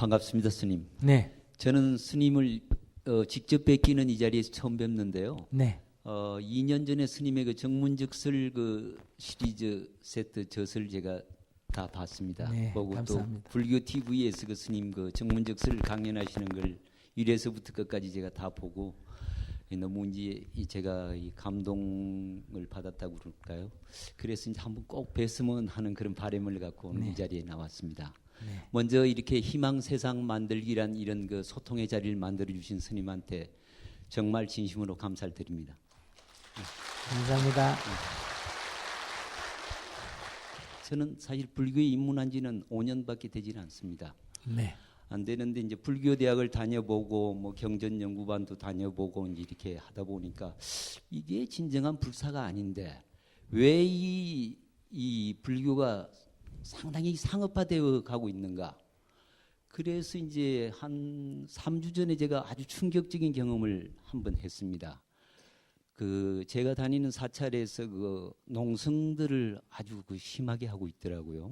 반갑습니다, 스님. 네. 저는 스님을 직접 뵙기는 이 자리에서 처음 뵙는데요. 네. 2년 전에 스님의 그 정문즉설 그 시리즈 세트 젖을 제가 다 봤습니다. 네, 보고 감사합니다. 또 불교 TV에서 그 스님 그 정문즉설 강연하시는 걸 1회서부터 끝까지 제가 다 보고 너무 이제 제가 이 감동을 받았다고 그럴까요? 그래서 이제 한번 꼭 뵀으면 하는 그런 바람을 갖고 오늘 이 자리에 나왔습니다. 네. 먼저 이렇게 희망 세상 만들기란 이런 그 소통의 자리를 만들어 주신 스님한테 정말 진심으로 감사를 드립니다. 감사합니다. 저는 사실 불교에 입문한 지는 5년밖에 되지는 않습니다. 네. 안 되는데 이제 불교 대학을 다녀보고 뭐 경전 연구반도 다녀보고 이제 이렇게 하다 보니까 이게 진정한 불사가 아닌데 왜 이 불교가 상당히 상업화되어 가고 있는가? 그래서 이제 한 3주 전에 제가 아주 충격적인 경험을 한번 했습니다. 그 제가 다니는 사찰에서 그 농성들을 아주 그 심하게 하고 있더라고요.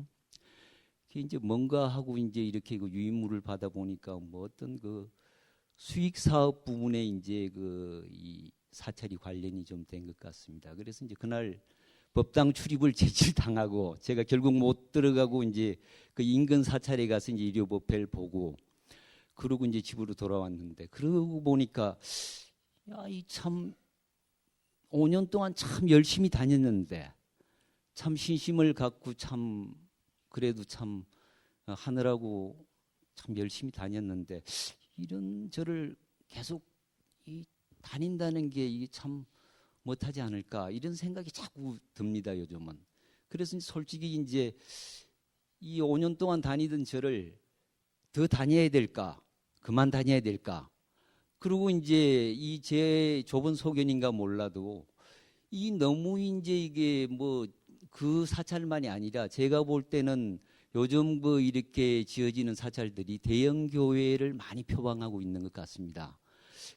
이제 뭔가 하고 이제 이렇게 그 유인물을 받아 보니까 뭐 어떤 그 수익 사업 부분에 이제 그 이 사찰이 관련이 좀 된 것 같습니다. 그래서 이제 그날 법당 출입을 제지당하고 제가 결국 못 들어가고 이제 그 인근 사찰에 가서 이제 일요법회를 보고 그러고 이제 집으로 돌아왔는데 그러고 보니까 야, 이 참 5년 동안 참 열심히 다녔는데 참 신심을 갖고 참 그래도 참 하느라고 참 열심히 다녔는데 이런 저를 계속 이 다닌다는 게 이게 참 못하지 않을까 이런 생각이 자꾸 듭니다 요즘은. 그래서 솔직히 이제 이 5년 동안 다니던 저를 더 다녀야 될까 그만 다녀야 될까 그리고 이제 이 제 좁은 소견인가 몰라도 이 너무 이제 이게 뭐 그 사찰만이 아니라 제가 볼 때는 요즘 그 이렇게 지어지는 사찰들이 대형 교회를 많이 표방하고 있는 것 같습니다.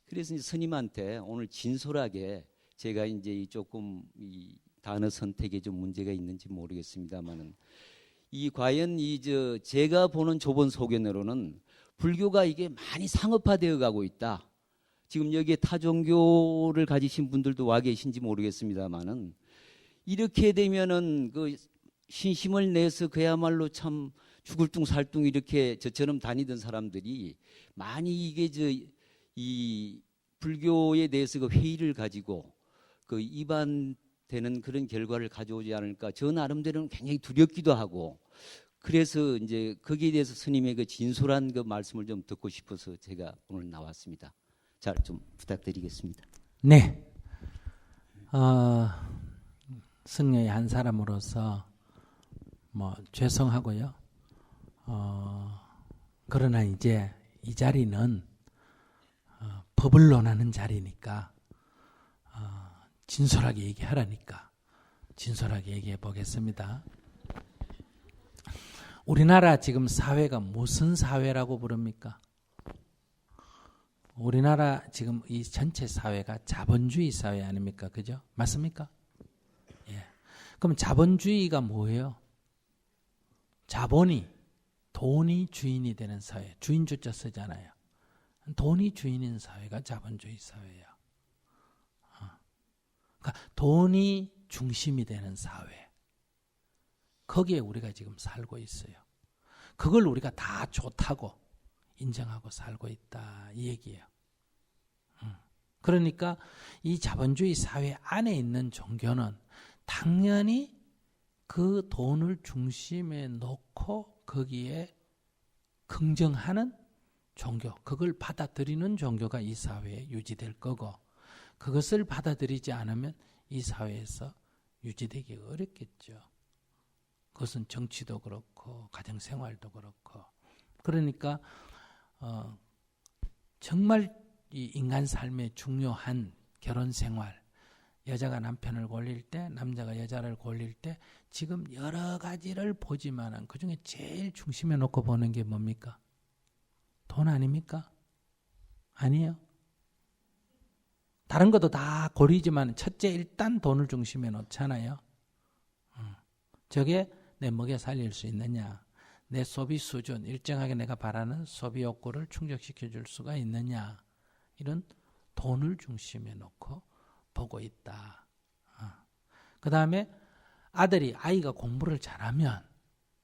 그래서 이제 스님한테 오늘 진솔하게 제가 이제 조금 이 단어 선택에 좀 문제가 있는지 모르겠습니다만은 이 과연 제가 보는 좁은 소견으로는 불교가 이게 많이 상업화되어 가고 있다. 지금 여기에 타 종교를 가지신 분들도 와 계신지 모르겠습니다만은 이렇게 되면은 그 신심을 내서 그야말로 참 죽을 둥 살 둥 이렇게 저처럼 다니던 사람들이 많이 이게 이 불교에 대해서 그 회의를 가지고 그 입안되는 그런 결과를 가져오지 않을까 저 나름대로는 굉장히 두렵기도 하고 그래서 이제 거기에 대해서 스님의 그 진솔한 그 말씀을 좀 듣고 싶어서 제가 오늘 나왔습니다. 잘 좀 부탁드리겠습니다. 네. 승려의 한 사람으로서 뭐 죄송하고요. 그러나 이제 이 자리는 법을 논하는 자리니까 진솔하게 얘기하라니까 진솔하게 얘기해 보겠습니다. 우리나라 지금 사회가 무슨 사회라고 부릅니까? 우리나라 지금 이 전체 사회가 자본주의 사회 아닙니까? 그죠? 맞습니까? 예. 그럼 자본주의가 뭐예요? 돈이 주인이 되는 사회. 주인 주자 쓰잖아요. 돈이 주인인 사회가 자본주의 사회예요. 그러니까 돈이 중심이 되는 사회. 거기에 우리가 지금 살고 있어요. 그걸 우리가 다 좋다고 인정하고 살고 있다 이 얘기예요. 그러니까 이 자본주의 사회 안에 있는 종교는 당연히 그 돈을 중심에 놓고 거기에 긍정하는 종교, 그걸 받아들이는 종교가 이 사회에 유지될 거고 그것을 받아들이지 않으면 이 사회에서 유지되기 어렵겠죠. 그것은 정치도 그렇고 가정생활도 그렇고 그러니까 정말 이 인간 삶에 중요한 결혼생활 여자가 남편을 골릴 때 남자가 여자를 골릴 때 지금 여러 가지를 보지만은 그중에 제일 중심에 놓고 보는 게 뭡니까? 돈 아닙니까? 아니에요. 다른 것도 다 고리지만 첫째 일단 돈을 중심에 놓잖아요. 저게 내 먹여 살릴 수 있느냐 내 소비 수준, 일정하게 내가 바라는 소비 욕구를 충족시켜 줄 수가 있느냐. 이런 돈을 중심에 놓고 보고 있다. 그 다음에 아이가 공부를 잘하면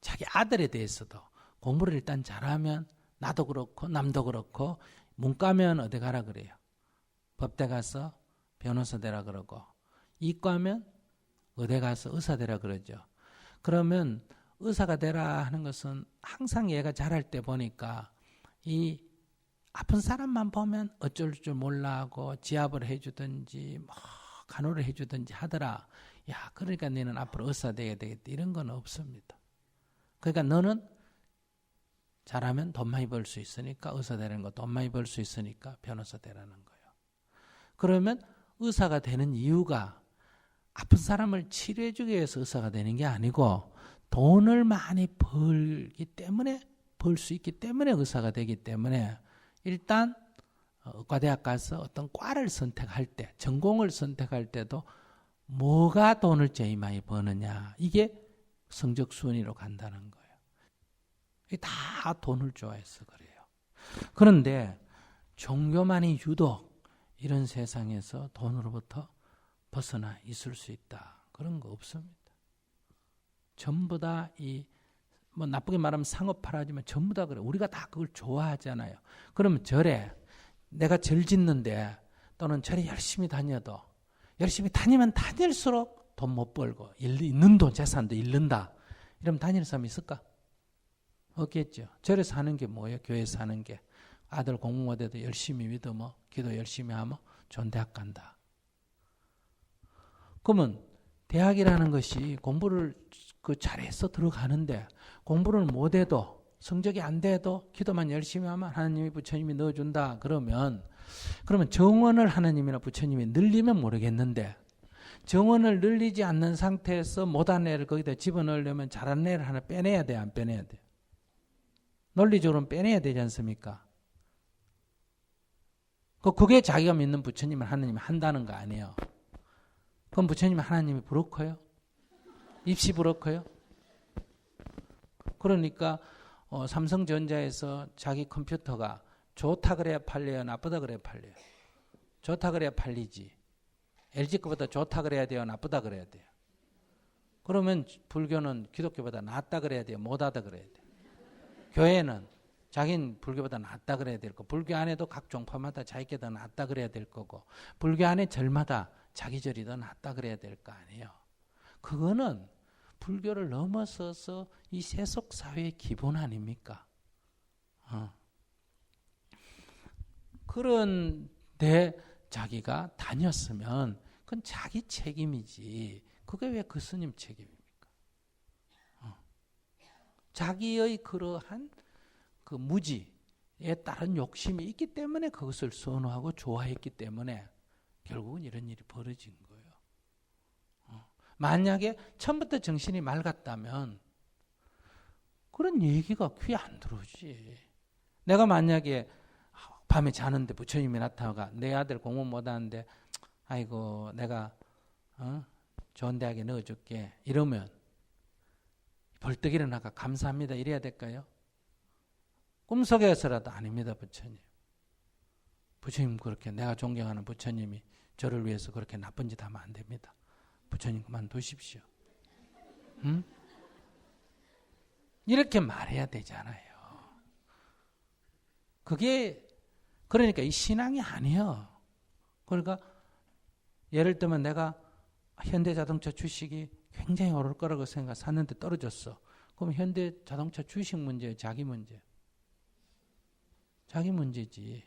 자기 아들에 대해서도 공부를 일단 잘하면 나도 그렇고 남도 그렇고 문과면 어디 가라 그래요. 법대 가서 변호사 되라 그러고 이과면 의대 가서 의사 되라 그러죠. 그러면 의사가 되라 하는 것은 항상 얘가 잘할 때 보니까 이 아픈 사람만 보면 어쩔 줄 몰라 하고 지압을 해주든지 뭐 간호를 해주든지 하더라. 야, 그러니까 너는 앞으로 의사 돼야 되겠다. 이런 건 없습니다. 그러니까 너는 잘하면 돈 많이 벌 수 있으니까 의사 되는 거, 돈 많이 벌 수 있으니까 변호사 되라는 거예요. 그러면 의사가 되는 이유가 아픈 사람을 치료해 주기 위해서 의사가 되는 게 아니고 돈을 많이 벌기 때문에 벌 수 있기 때문에 의사가 되기 때문에 일단 의과대학 가서 어떤 과를 선택할 때, 전공을 선택할 때도 뭐가 돈을 제일 많이 버느냐. 이게 성적 순위로 간다는 거예요. 이게 다 돈을 좋아해서 그래요. 그런데 종교만이 유독 이런 세상에서 돈으로부터 벗어나 있을 수 있다. 그런 거 없습니다. 전부 다 뭐 나쁘게 말하면 상업화라지만 전부 다 그래. 우리가 다 그걸 좋아하잖아요. 그러면 절에 내가 절 짓는데 또는 절에 열심히 다녀도 열심히 다니면 다닐수록 돈 못 벌고 있는 돈 재산도 잃는다. 이러면 다니는 사람이 있을까? 없겠죠. 절에 사는 게 뭐예요? 교회 사는 게 아들 공부 못해도 열심히 믿으면 기도 열심히 하면 좋은 대학 간다. 그러면 대학이라는 것이 공부를 잘해서 들어가는데 공부를 못해도 성적이 안 돼도 기도만 열심히 하면 하나님이 부처님이 넣어준다. 그러면 정원을 하나님이나 부처님이 늘리면 모르겠는데 정원을 늘리지 않는 상태에서 못한 애를 거기다 집어넣으려면 잘한 애를 하나 빼내야 돼, 안 빼내야 돼? 논리적으로는 빼내야 되지 않습니까? 그게 자기가 믿는 부처님을 하나님이 한다는 거 아니에요. 그럼 부처님은 하나님이 부럽고요? 입시 부럽고요? 그러니까 삼성전자에서 자기 컴퓨터가 좋다 그래야 팔려요? 나쁘다 그래야 팔려요? 좋다 그래야 팔리지. LG 거보다 좋다 그래야 돼요? 나쁘다 그래야 돼요? 그러면 불교는 기독교보다 낫다 그래야 돼요? 못하다 그래야 돼요? 교회는 자기는 불교보다 낫다 그래야 될 거고 불교 안에도 각 종파마다 자기께 더 낫다 그래야 될 거고 불교 안에 절마다 자기 절이 더 낫다 그래야 될 거 아니에요. 그거는 불교를 넘어서서 이 세속 사회의 기본 아닙니까? 그런데 자기가 다녔으면 그건 자기 책임이지. 그게 왜 그 스님 책임입니까? 자기의 그러한 그 무지에 따른 욕심이 있기 때문에 그것을 선호하고 좋아했기 때문에 결국은 이런 일이 벌어진 거예요. 만약에 처음부터 정신이 맑았다면 그런 얘기가 귀에 안 들어오지. 내가 만약에 밤에 자는데 부처님이 나타나가 내 아들 공부 못하는데 아이고 내가 좋은 대학에 넣어줄게 이러면 벌떡 일어나가 감사합니다 이래야 될까요? 꿈속에서라도 아닙니다. 부처님 그렇게 내가 존경하는 부처님이 저를 위해서 그렇게 나쁜 짓 하면 안 됩니다. 부처님 그만두십시오. 응? 이렇게 말해야 되잖아요. 그게 그러니까 이 신앙이 아니에요. 그러니까 예를 들면 내가 현대자동차 주식이 굉장히 오를 거라고 샀는데 떨어졌어. 그럼 현대자동차 주식 문제예요? 자기 문제예요? 자기 문제지.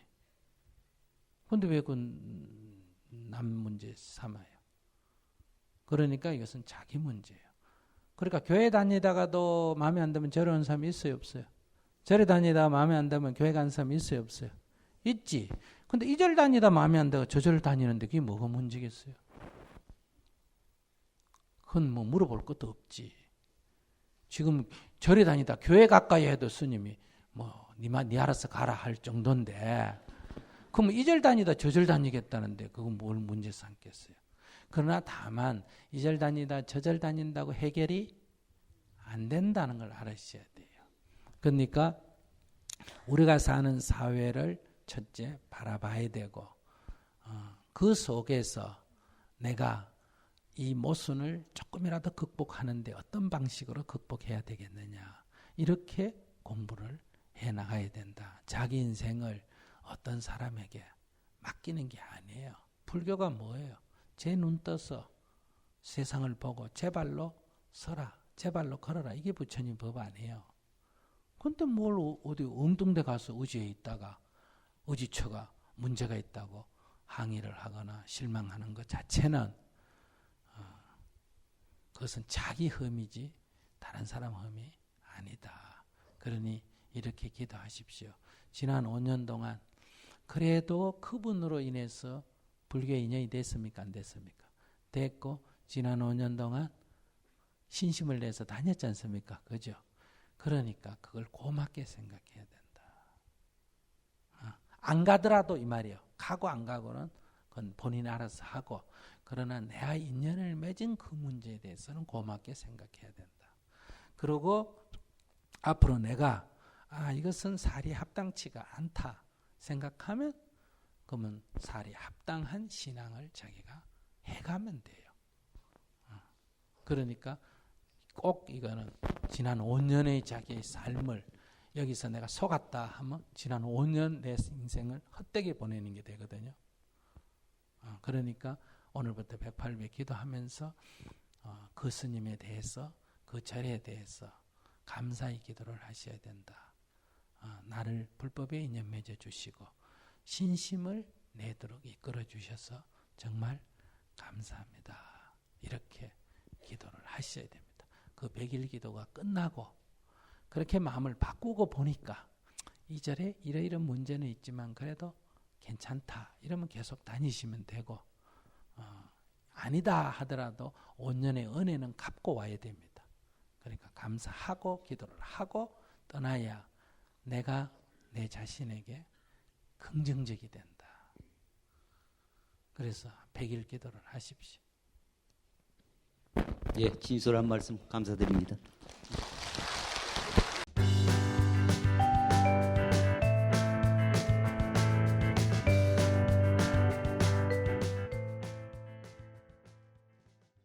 그런데 왜 그 남 문제 삼아요? 그러니까 이것은 자기 문제예요. 그러니까 교회 다니다가도 마음에 안 들면 절에 온 사람이 있어요? 없어요? 절에 다니다가 마음에 안 들면 교회 가는 사람이 있어요? 없어요? 있지. 근데 이 절 다니다 마음에 안 들고 저 절 다니는데 그게 뭐가 문제겠어요? 그건 뭐 물어볼 것도 없지. 지금 절에 다니다 교회 가까이 해도 스님이 뭐 네 알아서 가라 할 정도인데 그럼 이 절 다니다 저 절 다니겠다는데 그건 뭘 문제 삼겠어요? 그러나 다만 이 절 다니다 저 절 다닌다고 해결이 안 된다는 걸 알으셔야 돼요. 그러니까 우리가 사는 사회를 첫째 바라봐야 되고 그 속에서 내가 이 모순을 조금이라도 극복하는데 어떤 방식으로 극복해야 되겠느냐 이렇게 공부를 해나가야 된다. 자기 인생을 어떤 사람에게 맡기는 게 아니에요. 불교가 뭐예요? 제 눈 떠서 세상을 보고 제 발로 서라, 제 발로 걸어라. 이게 부처님 법 아니에요. 근데 뭘 어디 엉뚱데 가서 의지에 있다가 의지처가 문제가 있다고 항의를 하거나 실망하는 것 자체는 그것은 자기 흠이지 다른 사람 흠이 아니다. 그러니 이렇게 기도하십시오. 지난 5년 동안 그래도 그분으로 인해서 불교에 인연이 됐습니까? 안 됐습니까? 됐고 지난 5년 동안 신심을 내서 다녔지 않습니까? 그죠? 그러니까 그걸 고맙게 생각해야 된다. 안 가더라도 이 말이에요. 가고 안 가고는 그건 본인이 알아서 하고 그러나 내가 인연을 맺은 그 문제에 대해서는 고맙게 생각해야 된다. 그리고 앞으로 내가 이것은 살이 합당치가 않다 생각하면 그러면 살이 합당한 신앙을 자기가 해가면 돼요. 그러니까 꼭 이거는 지난 5년의 자기의 삶을 여기서 내가 속았다 하면 지난 5년 내 인생을 헛되게 보내는 게 되거든요. 그러니까 오늘부터 108배 기도하면서 그 스님에 대해서 그 절에 대해서 감사의 기도를 하셔야 된다. 나를 불법에 인연 맺어 주시고 신심을 내도록 이끌어 주셔서 정말 감사합니다. 이렇게 기도를 하셔야 됩니다. 그 100일 기도가 끝나고 그렇게 마음을 바꾸고 보니까 이 절에 이러이런 문제는 있지만 그래도 괜찮다. 이러면 계속 다니시면 되고 아니다 하더라도 5년의 은혜는 갚고 와야 됩니다. 그러니까 감사하고 기도를 하고 떠나야 내가 내 자신에게 긍정적이 된다. 그래서 100일 기도를 하십시오. 예, 진솔한 말씀 감사드립니다.